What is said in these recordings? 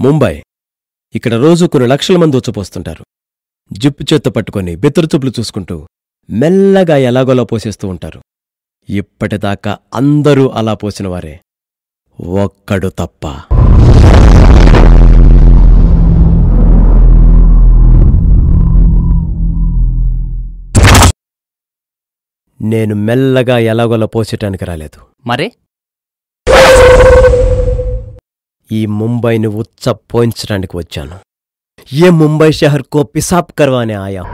ముంబై. ఇక్కడ రోజు కొన్ని లక్షల మంది ఉచ్చపోస్తుంటారు. జిప్పు చేత్తో పట్టుకొని బెత్తరుచూపులు చూసుకుంటూ మెల్లగా ఎలాగోలా పోసేస్తూ ఉంటారు. ఇప్పటిదాకా అందరూ అలా పోసినవారే, ఒక్కడు తప్ప. నేను మెల్లగా ఎలాగోలా పోసేటానికి రాలేదు. మరే ఈ ముంబైని ఉచ్చ పోయించడానికి వచ్చాను. ఏ ముంబై షహర్ కో పిసాబ్ కర్వానే ఆయా.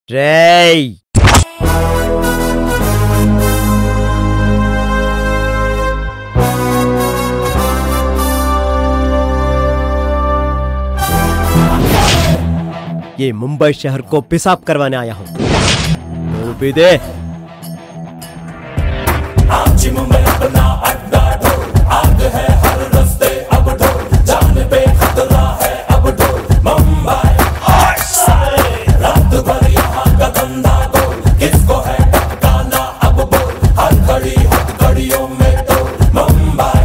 రేయ్, ये मुंबई शहर को पेशाब करवाने आया हूं. वो भी दे. मुंबई अपना अड्डा ढो, आग है हर रास्ते अब ढो, जान पे खतरा है अब ढो. मुंबई रात भर यहाँ का धंधा दो, किसको है टपकाना अब बोल, हर घड़ी हथकड़ियों में तो मुंबई.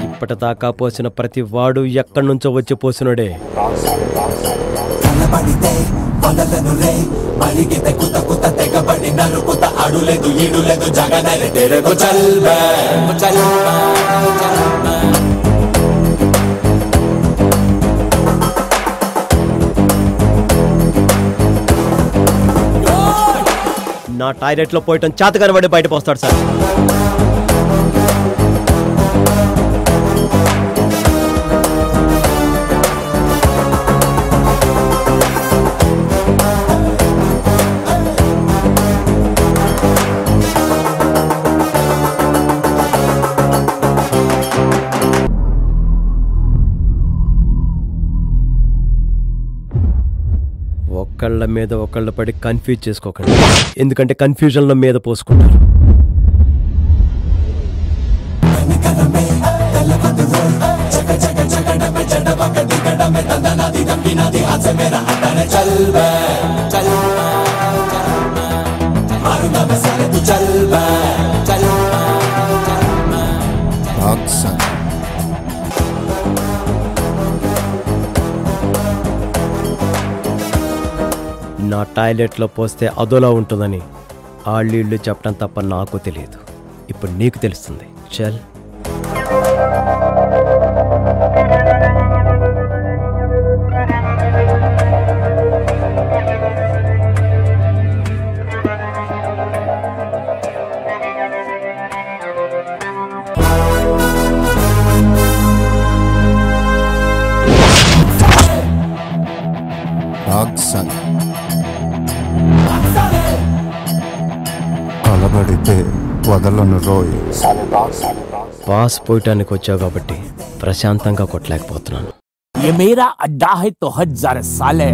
ఇప్పటిదాకా పోసిన ప్రతి వాడు ఎక్కడి నుంచో వచ్చి పోసినోడే. నా టాయిలెట్లో పోయటం చేత కనబడి బయట పోస్తాడు సార్. ఒకళ్ళ మీద ఒకళ్ళ పడి కన్ఫ్యూజ్ చేసుకోకండి, ఎందుకంటే కన్ఫ్యూజన్లో మీద పోసుకుంటారు. నా టాయిలెట్లో పోస్తే అదోలా ఉంటుందని ఆళ్ళీళ్ళు చెప్పడం తప్ప నాకు తెలియదు. ఇప్పుడు నీకు తెలుస్తుంది. చల్. కలబడితే వదలను రోయ్. పాస్ పోయటానికి వచ్చావు కాబట్టి ప్రశాంతంగా కొట్టలేకపోతున్నాను. ये मेरा अड्डा है तो हजार साले.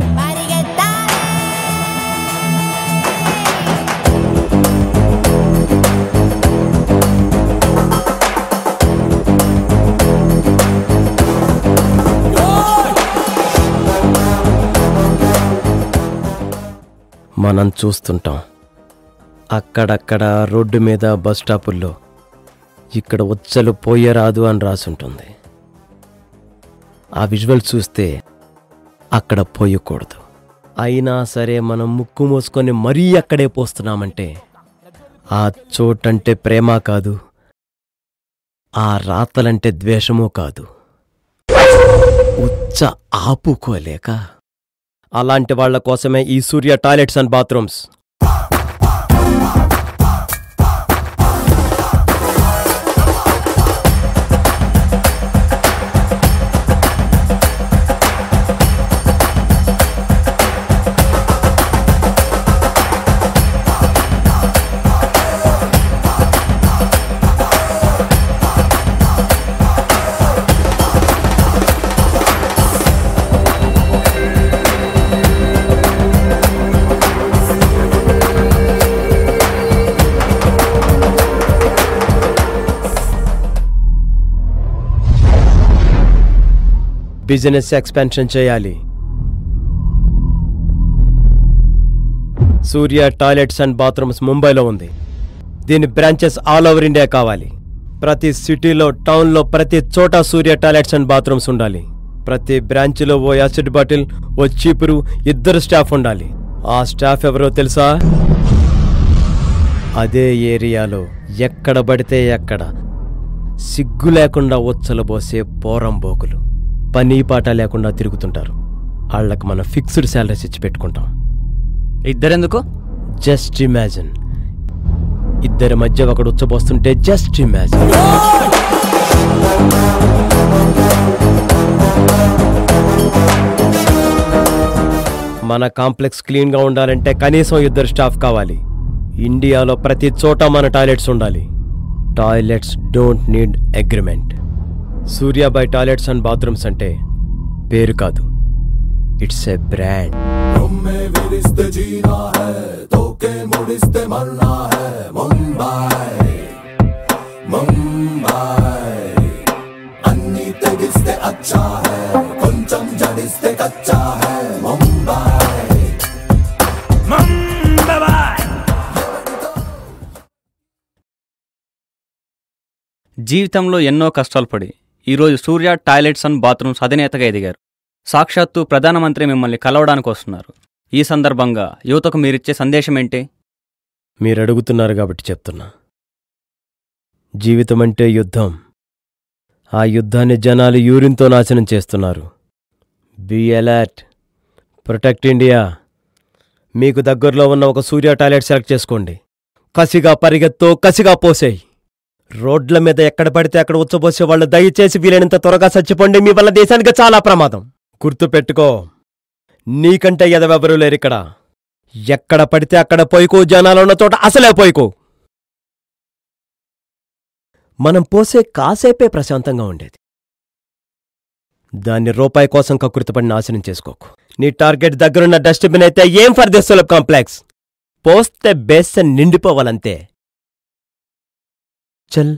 మనం చూస్తుంటాం అక్కడక్కడ రోడ్డు మీద బస్ స్టాపుల్లో ఇక్కడ ఉచ్చలు పోయరాదు అని రాసుంటుంది. ఆ విజువల్ చూస్తే అక్కడ పోయకూడదు. అయినా సరే మనం ముక్కు మూసుకొని మరీ అక్కడే పోస్తున్నామంటే ఆ చోటంటే ప్రేమ కాదు, ఆ రాతలంటే ద్వేషమూ కాదు, ఉచ్చ ఆపుకోలేక. అలాంటి వాళ్ల కోసమే ఈ Surya toilets and bathrooms. Business expansion చేయాలి. సూర్య టాయిలెట్స్ అండ్ బాత్రూమ్స్ ముంబైలో ఉంది. దీని బ్రాంచెస్ ఆల్ ఓవర్ ఇండియా కావాలి. ప్రతి సిటీలో, టౌన్లో, ప్రతి చోట సూర్య టాయిలెట్స్ అండ్ బాత్రూమ్స్ ఉండాలి. ప్రతి బ్రాంచ్లో ఓ యాసిడ్ బాటిల్, ఓ చీపురు, 2 స్టాఫ్ ఉండాలి. ఆ స్టాఫ్ ఎవరో తెలుసా? అదే ఏరియాలో ఎక్కడ పడితే ఎక్కడ సిగ్గు లేకుండా ఉచ్చలబోసే పోరంబోకులు పని పాట లేకుండా తిరుగుతుంటారు. వాళ్లకు మనం ఫిక్స్డ్ శాలరీస్ ఇచ్చి పెట్టుకుంటాం. ఇద్దరెందుకు? జస్ట్ ఇమాజిన్, ఇద్దరి మధ్య ఒకడు ఉచ్చబోస్తుంటే జస్ట్ ఇమాజిన్. మన కాంప్లెక్స్ క్లీన్గా ఉండాలంటే కనీసం 2 స్టాఫ్ కావాలి. ఇండియాలో ప్రతి చోట మన టాయిలెట్స్ ఉండాలి. Toilets don't need agreement. సూర్యాబాయ్ toilets and bathrooms అంటే పేరు కాదు, ఇట్స్ ఎ బ్రాండ్. జీవితంలో ఎన్నో కష్టాలు పడి ఈరోజు సూర్య టాయిలెట్స్ అండ్ బాత్రూమ్స్ అధినేతగా ఎదిగారు. సాక్షాత్తు ప్రధానమంత్రి మిమ్మల్ని కలవడానికి వస్తున్నారు. ఈ సందర్భంగా యువతకు మీరిచ్చే సందేశం ఏంటి? మీరు అడుగుతున్నారు కాబట్టి చెప్తున్నా. జీవితం అంటే యుద్ధం. ఆ యుద్ధాన్ని జనాలు యూరిన్తో నాశనం చేస్తున్నారు. Be alert, protect India. మీకు దగ్గరలో ఉన్న ఒక సూర్య టాయిలెట్ సెలెక్ట్ చేసుకోండి. కసిగా పరిగెత్తో, కసిగా పోసేయి. రోడ్ల మీద ఎక్కడ పడితే అక్కడ ఉచ్చబోసే వాళ్ళు దయచేసి వీలైనంత త్వరగా చచ్చిపోండి. మీ వల్ల దేశానికి చాలా ప్రమాదం. గుర్తుపెట్టుకో, నీకంటే ఎదవెవరూ లేరిక్కడ. ఎక్కడ పడితే అక్కడ పోయికో, జనాలు ఉన్న చోట అసలే పోయికో. మనం పోసే కాసేపే ప్రశాంతంగా ఉండేది. దాన్ని రూపాయి కోసం కకృతిపడి నాశనం చేసుకోకు. నీ టార్గెట్ దగ్గరున్న డస్ట్బిన్ అయితే ఏం ఫర్ దిస్ సులభ్ కాంప్లెక్స్. పోస్తే బేసన్ నిండిపోవాలంతే. చల్.